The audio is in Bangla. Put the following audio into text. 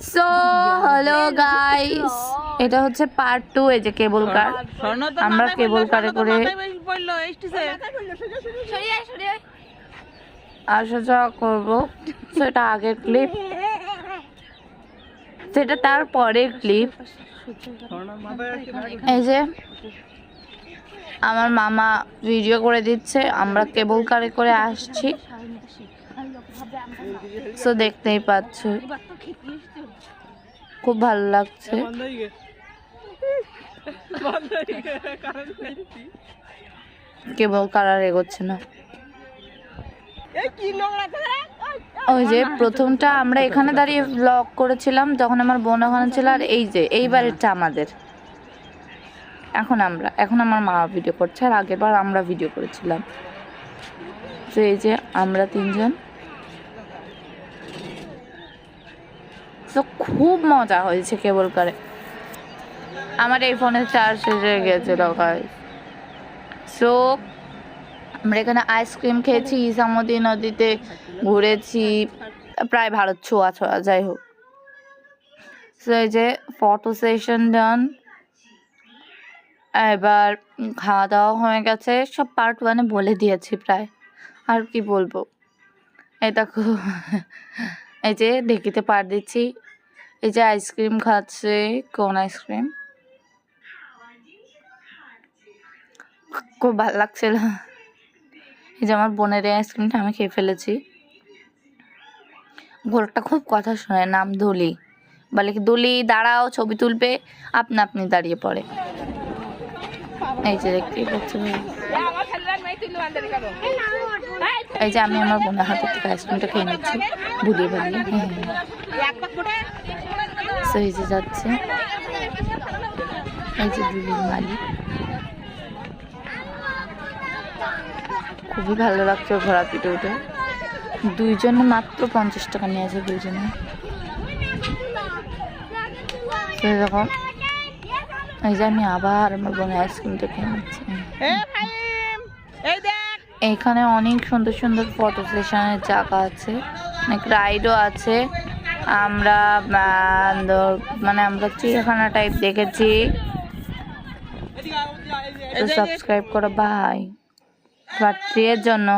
সো হ্যালো গাইস, এটা হচ্ছে পার্ট 2 এই যে কেবল কার। আমরা কেবল কারে করে আসা যাওয়া করবো। সেটা আগের ক্লিপ, সেটা তার পরের ক্লিপ। এই যে আমার মামা ভিডিও করে দিচ্ছে, আমরা কেবল কারে করে আসছি। সো দেখতেই পাচ্ছ, খুব ভালো লাগছে। কেবল কার আর এগোচ্ছে না। ওই যে প্রথমটা আমরা এখানে দাঁড়িয়ে ব্লগ করেছিলাম, তখন আমার বোন ওখানে ছিল। আর এই যে এইবারেরটা আমাদের, এখন আমার মা ভিডিও করছে, আর আগের বার আমরা ভিডিও করেছিলাম। তো এই যে আমরা তিনজন, তো খুব মজা হয়েছে কেবল কারে। আমার এই ফোনের চার্জ শেষ হয়ে গেছিল গাইস। সো আমরা এখানে আইসক্রিম খেয়েছি, ইসামতি নদীতে ঘুরেছি, প্রায় ভারত ছোঁয়া ছোঁয়া, যাই হোক। সো এই যে ফটো সেশন ডান। এবার খাওয়া দাওয়া হয়ে গেছে, সব পার্ট 1-এ বলে দিয়েছি প্রায়, আর কি বলবো। এই দেখো, এই যে ঢেকিতে পার দিচ্ছি। এই যে আইসক্রিম খাচ্ছে, কোন আইসক্রিম, খুব ভালো লাগছিল। এই যে আমার বোনের এই আইসক্রিমটা আমি খেয়ে ফেলেছি। গোলটা খুব কথা শোনে, নাম দুলি। বলে কি, দুলি দাঁড়াও, ছবি তুলবে, আপনা আপনি দাঁড়িয়ে পড়ে। এই যে দেখতেই পাচ্ছ, এই যে আমি আমার বোনের হাতে থেকে আইসক্রিমটা খেয়ে নিচ্ছি ভুলিয়ে ভালিয়ে। এই যে যাচ্ছে, এই যে দুলির মালিক। খুবই ভালো লাগছে ঘোরা পিঠে উঠে। দুইজনে মাত্র 50 টাকা নিয়েছে দুইজনে। এরকম এই যে আমি আবার আমার বোনের আইসক্রিমটা খেয়ে নিচ্ছি। এইখানে অনেক সুন্দর সুন্দর ফটো সেশনের জায়গা আছে, অনেক রাইডও আছে। আমরা আমরা চিড়িয়াখানা টাইপ দেখেছি। তো সাবস্ক্রাইব করো, বাই পার্ট 3 এর জন্য।